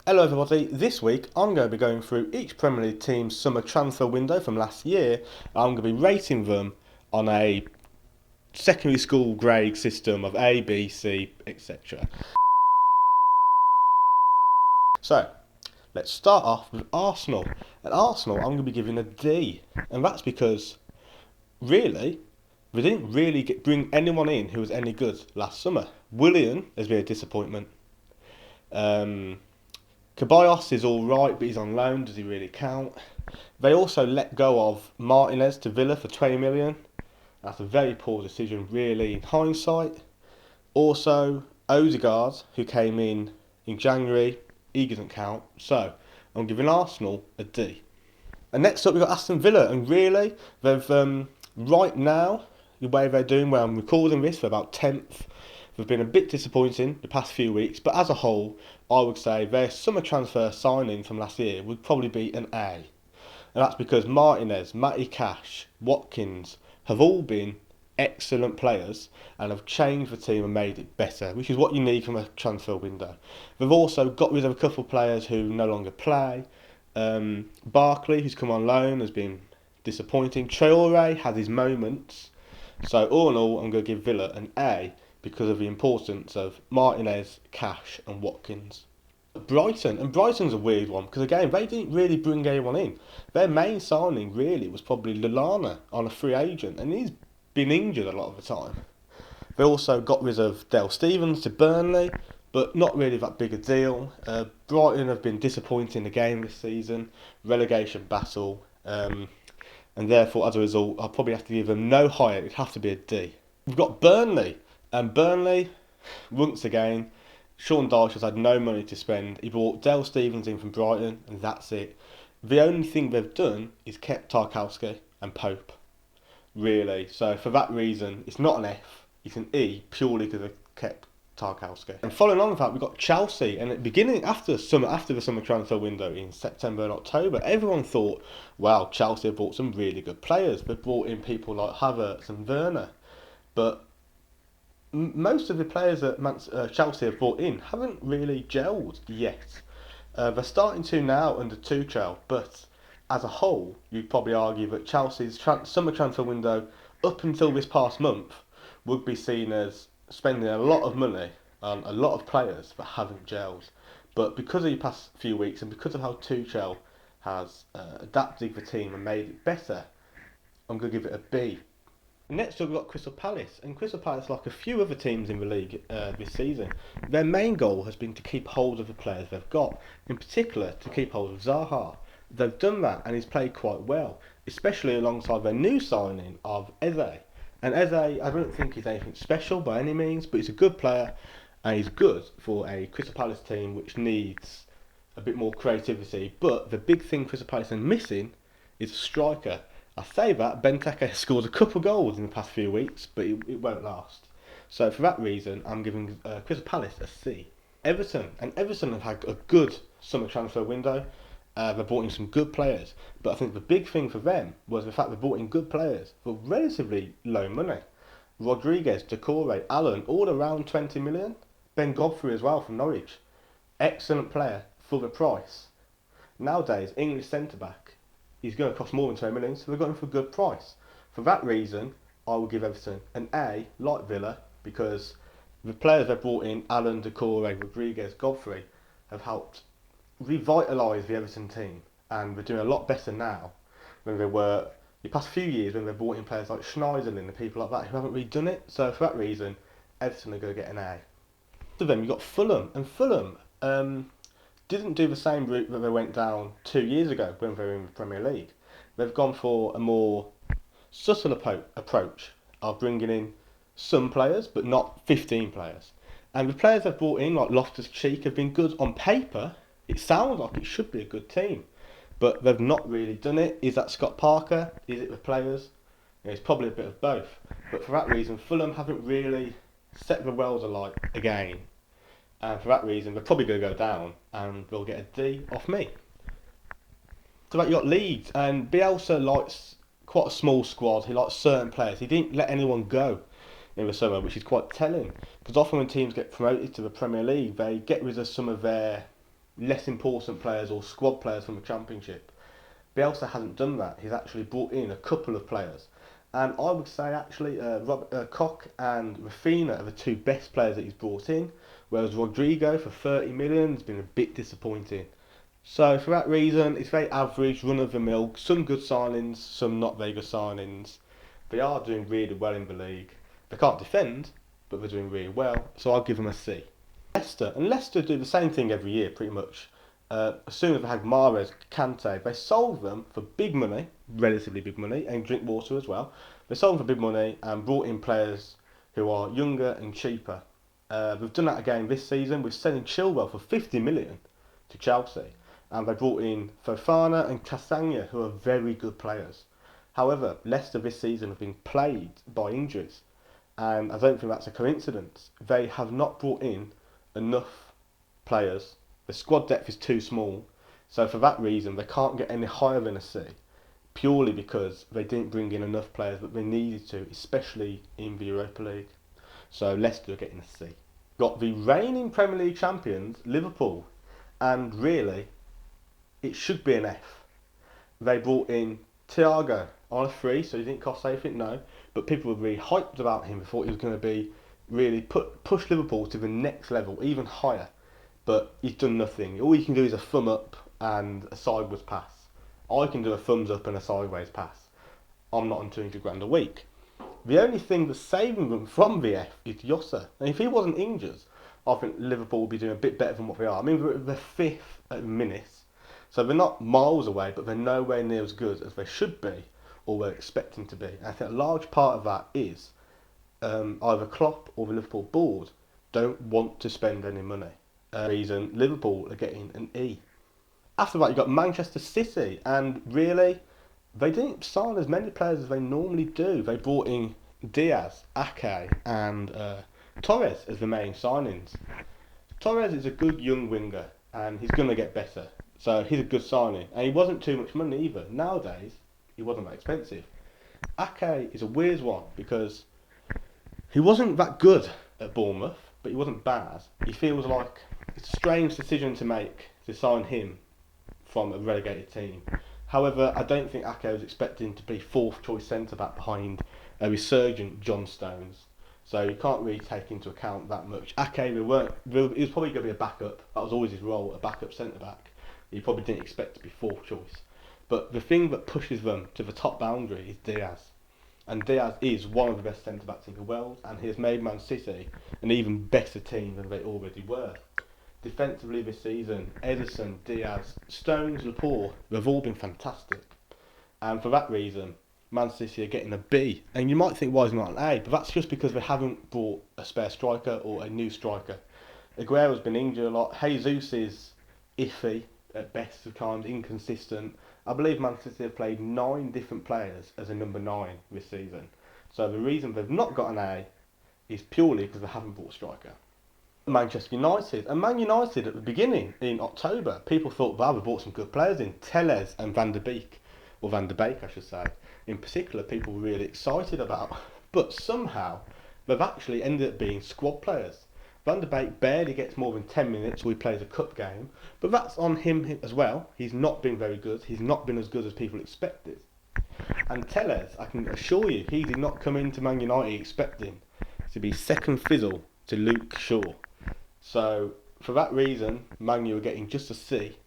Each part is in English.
Hello everybody, this week I'm going to be going through each Premier League team's summer transfer window from last year. I'm going to be rating them on a secondary school grade system of A, B, C, etc. So, let's start off with Arsenal. At Arsenal I'm going to be giving a D, and that's because, really, we didn't really bring anyone in who was any good last summer. Willian has been a disappointment. Ceballos is alright, but he's on loan. Does he really count? They also let go of Martinez to Villa for 20 million. That's a very poor decision, really, in hindsight. Also, Odegaard, who came in January, he doesn't count. So, I'm giving Arsenal a D. And next up, we've got Aston Villa. And really, they've, right now, the way they're doing, where I'm recording this, for about 10th. They've been a bit disappointing the past few weeks, but as a whole, I would say their summer transfer signing from last year would probably be an A. And that's because Martinez, Matty Cash, Watkins have all been excellent players and have changed the team and made it better, which is what you need from a transfer window. They've also got rid of a couple of players who no longer play. Barkley, who's come on loan, has been disappointing. Traore had his moments. So all in all, I'm going to give Villa an A because of the importance of Martinez, Cash and Watkins. Brighton, and Brighton's a weird one because again, they didn't really bring anyone in. Their main signing really was probably Lallana on a free agent, and he's been injured a lot of the time. They also got rid of Dale Stephens to Burnley, but not really that big a deal. Brighton have been disappointing again this season, relegation battle, and therefore as a result I'll probably have to give them no higher, it'd have to be a D. We've got Burnley. And Burnley, once again, Sean Dyche has had no money to spend. He brought Dale Stephens in from Brighton, and that's it. The only thing they've done is kept Tarkowski and Pope, really. So for that reason, it's not an F, it's an E, purely because they've kept Tarkowski. And following on with that, we've got Chelsea. And at the beginning, after the summer transfer window in September and October, everyone thought, wow, Chelsea have bought some really good players. They've brought in people like Havertz and Werner. But most of the players that Chelsea have brought in haven't really gelled yet. They're starting to now under Tuchel, but as a whole, you'd probably argue that Chelsea's summer transfer window, up until this past month, would be seen as spending a lot of money on a lot of players that haven't gelled. But because of the past few weeks and because of how Tuchel has adapted the team and made it better, I'm going to give it a B. Next up, we've got Crystal Palace, and Crystal Palace, like a few other teams in the league this season, their main goal has been to keep hold of the players they've got, in particular to keep hold of Zaha. They've done that and he's played quite well, especially alongside their new signing of Eze. And Eze, I don't think he's anything special by any means, but he's a good player and he's good for a Crystal Palace team which needs a bit more creativity. But the big thing Crystal Palace are missing is a striker. I say that, Benteke has scored a couple of goals in the past few weeks, but it won't last. So for that reason, I'm giving Crystal Palace a C. Everton have had a good summer transfer window. They brought in some good players, but I think the big thing for them was the fact they brought in good players for relatively low money. Rodriguez, Decore, Allen, all around 20 million. Ben Godfrey as well from Norwich. Excellent player for the price. Nowadays, English centre-back, he's going to cost more than 20 million, so they're going for a good price. For that reason, I will give Everton an A, like Villa, because the players they've brought in, Allen, Decore, Rodriguez, Godfrey, have helped revitalise the Everton team, and they're doing a lot better now than they were the past few years when they've brought in players like Schneiderlin and people like that who haven't really done it. So for that reason, Everton are going to get an A. So then you've got Fulham, and Fulham didn't do the same route that they went down 2 years ago when they were in the Premier League. They've gone for a more subtle approach of bringing in some players, but not 15 players. And the players they've brought in, like Loftus-Cheek, have been good on paper. It sounds like it should be a good team, but they've not really done it. Is that Scott Parker? Is it the players? It's probably a bit of both. But for that reason, Fulham haven't really set the world alight again. And for that reason, they're probably going to go down and they'll get a D off me. So that you got Leeds, and Bielsa likes quite a small squad. He likes certain players. He didn't let anyone go in the summer, which is quite telling. Because often when teams get promoted to the Premier League, they get rid of some of their less important players or squad players from the Championship. Bielsa hasn't done that. He's actually brought in a couple of players. And I would say actually Koch and Rafinha are the two best players that he's brought in, whereas Rodrigo for 30 million has been a bit disappointing. So for that reason, it's very average, run of the mill. Some good signings, some not very good signings. They are doing really well in the league. They can't defend, but they're doing really well. So I'll give them a C. Leicester do the same thing every year pretty much. As soon as they had Mahrez, Kante, they sold them for big money, relatively big money, and Drinkwater as well. They sold them for big money and brought in players who are younger and cheaper. We've done that again this season. We're selling Chilwell for 50 million to Chelsea, and they brought in Fofana and Castagna, who are very good players. However, Leicester this season have been plagued by injuries, and I don't think that's a coincidence. They have not brought in enough players. The squad depth is too small, so for that reason they can't get any higher than a C, purely because they didn't bring in enough players that they needed to, especially in the Europa League. So Leicester are getting a C. Got the reigning Premier League champions, Liverpool, and really, it should be an F. They brought in Thiago on a free, so he didn't cost anything, no, but people were really hyped about him. They thought he was going to be really push Liverpool to the next level, even higher. But he's done nothing. All he can do is a thumb up and a sideways pass. I can do a thumbs up and a sideways pass. I'm not on 200 grand a week. The only thing that's saving them from the F is Yossa. And if he wasn't injured, I think Liverpool would be doing a bit better than what they are. I mean, they're fifth at the minute. So they're not miles away, but they're nowhere near as good as they should be or we're expecting to be. And I think a large part of that is either Klopp or the Liverpool board don't want to spend any money. Reason Liverpool are getting an E. After that, you got Manchester City, and really, they didn't sign as many players as they normally do. They brought in Diaz, Ake, and Torres as the main signings. Torres is a good young winger, and he's going to get better. So he's a good signing, and he wasn't too much money either. Nowadays, he wasn't that expensive. Ake is a weird one because he wasn't that good at Bournemouth, but he wasn't bad. He feels like it's a strange decision to make to sign him from a relegated team. However, I don't think Ake was expecting to be fourth choice centre back behind a resurgent John Stones. So you can't really take into account that much. Ake, he was probably going to be a backup. That was always his role, a backup centre back. He probably didn't expect to be fourth choice. But the thing that pushes them to the top boundary is Diaz. And Diaz is one of the best centre-backs in the world, and he has made Man City an even better team than they already were. Defensively this season, Ederson, Diaz, Stones, Laporte, they've all been fantastic. And for that reason, Man City are getting a B. And you might think, why is it not an A? But that's just because they haven't brought a spare striker or a new striker. Aguero's been injured a lot. Jesus is iffy at best of times, inconsistent. I believe Man City have played 9 different players as a number 9 this season. So the reason they've not got an A is purely because they haven't brought a striker. Manchester United. And Man United at the beginning, in October, people thought they brought some good players in. Telles and Van der Beek, or Van der Beek I should say. In particular, people were really excited about. But somehow, they've actually ended up being squad players. Van der Beek barely gets more than 10 minutes when he plays a cup game, but that's on him as well. He's not been very good. He's not been as good as people expected. And Telles, I can assure you, he did not come into Man United expecting to be second fiddle to Luke Shaw. So, for that reason, Man U are getting just a C.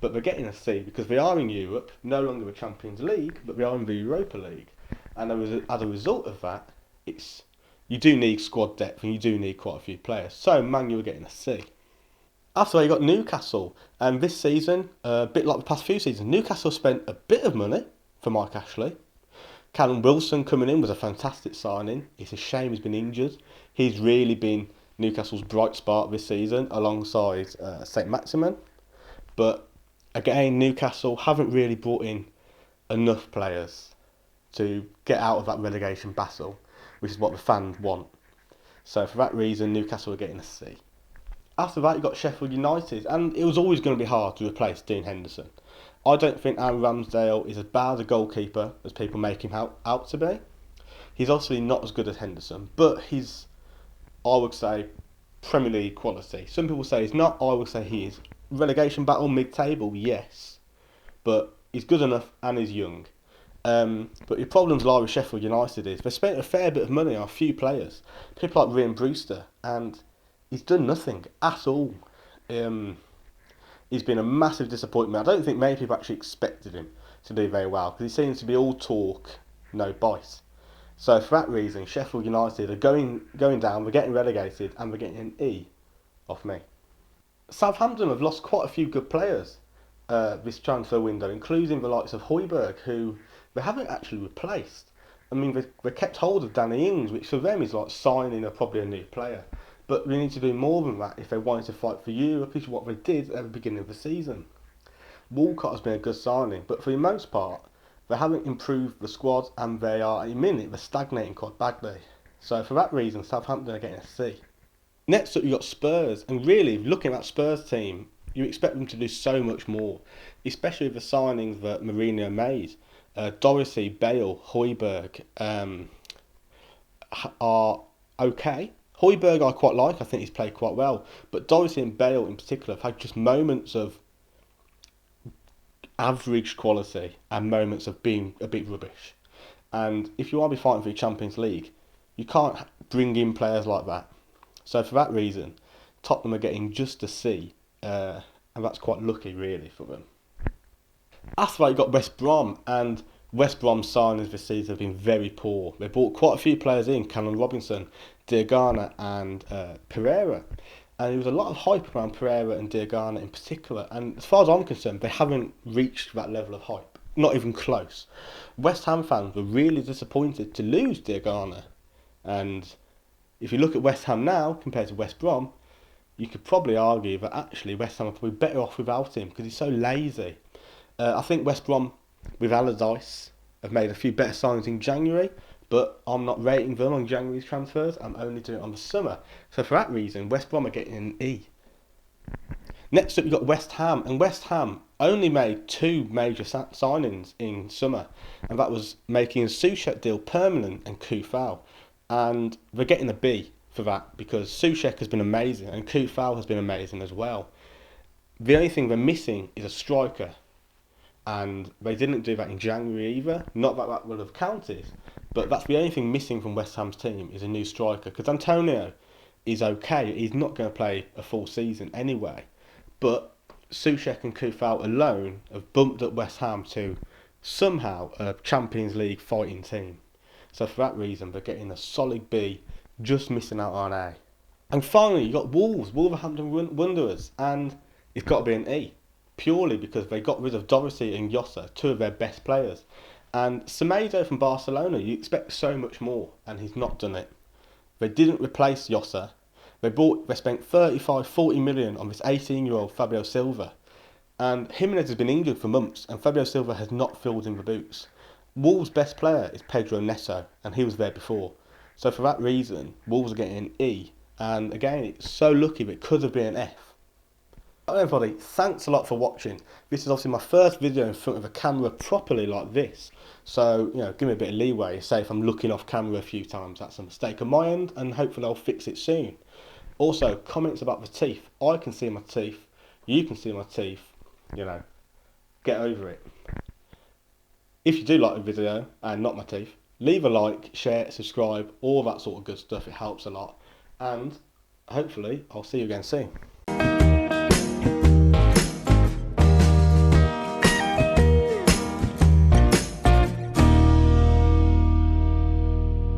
But they're getting a C because they are in Europe, no longer the Champions League, but they are in the Europa League. And as a result of that, you do need squad depth and you do need quite a few players. So Man U are getting a C. After that, you got Newcastle. And this season, a bit like the past few seasons, Newcastle spent a bit of money for Mike Ashley. Callum Wilson coming in was a fantastic signing. It's a shame he's been injured. He's really been Newcastle's bright spot this season alongside St Maximin. But again, Newcastle haven't really brought in enough players to get out of that relegation battle, which is what the fans want. So for that reason, Newcastle are getting a C. After that, you got Sheffield United, and it was always going to be hard to replace Dean Henderson. I don't think Aaron Ramsdale is as bad a goalkeeper as people make him out to be. He's obviously not as good as Henderson, but he's, I would say, Premier League quality. Some people say he's not, I would say he is relegation battle mid-table, yes, but he's good enough and he's young. But your problems lie with Sheffield United is they spent a fair bit of money on a few players, people like Ryan Brewster, and he's done nothing at all. Um, he's been a massive disappointment. I don't think many people actually expected him to do very well because he seems to be all talk, no bite. So for that reason, Sheffield United are going down. They're getting relegated, and they're getting an E off me. Southampton have lost quite a few good players this transfer window, including the likes of Højbjerg, who they haven't actually replaced. I mean, they kept hold of Danny Ings, which for them is like signing probably a new player. But we need to do more than that if they wanted to fight for Europe, which is what they did at the beginning of the season. Walcott has been a good signing, but for the most part, they haven't improved the squad, and they are, at the minute, they're stagnating quite badly. So for that reason, Southampton are getting a C. Next up, you've got Spurs, and really, looking at Spurs' team, you expect them to do so much more, especially with the signings that Mourinho made. Dorsey, Bale, Højbjerg are okay. Højbjerg I quite like, I think he's played quite well, but Dorsey and Bale in particular have had just moments of average quality and moments of being a bit rubbish. And if you want to be fighting for the Champions League, you can't bring in players like that. So for that reason, Tottenham are getting just a C, and that's quite lucky really for them. After that, you got West Brom, and West Brom's signings this season have been very poor. They bought quite a few players in, Callum Robinson, Diagana and Pereira. And there was a lot of hype around Pereira and Diagana in particular. And as far as I'm concerned, they haven't reached that level of hype. Not even close. West Ham fans were really disappointed to lose Diagana. And if you look at West Ham now compared to West Brom, you could probably argue that actually West Ham are probably better off without him because he's so lazy. I think West Brom, with Allardyce, have made a few better signings in January, but I'm not rating them on January's transfers. I'm only doing it on the summer. So for that reason, West Brom are getting an E. Next up, you've got West Ham, and West Ham only made two major signings in summer, and that was making a Soucek deal permanent and Kufal. And they're getting a B for that because Soucek has been amazing and Kufal has been amazing as well. The only thing they're missing is a striker, and they didn't do that in January either. Not that that would have counted, but that's the only thing missing from West Ham's team is a new striker because Antonio is okay. He's not going to play a full season anyway, but Soucek and Kufal alone have bumped up West Ham to somehow a Champions League fighting team. So for that reason, they're getting a solid B, just missing out on A. And finally, you've got Wolves, Wolverhampton Wanderers, and it's got to be an E, purely because they got rid of Dorsey and Jossa, two of their best players. And Semedo from Barcelona, you expect so much more, and he's not done it. They didn't replace Jossa. They spent 40 million on this 18-year-old Fabio Silva. And Jimenez has been injured for months, and Fabio Silva has not filled in the boots. Wolves' best player is Pedro Neto, and he was there before. So for that reason, Wolves are getting an E. And again, it's so lucky that it could have been an F. Right, everybody, thanks a lot for watching. This is obviously my first video in front of a camera properly like this. So, give me a bit of leeway. Say if I'm looking off camera a few times, that's a mistake on my end, and hopefully I'll fix it soon. Also, comments about the teeth. I can see my teeth. You can see my teeth. Get over it. If you do like the video and not my teeth, leave a like, share, subscribe, all that sort of good stuff. It helps a lot. And hopefully I'll see you again soon.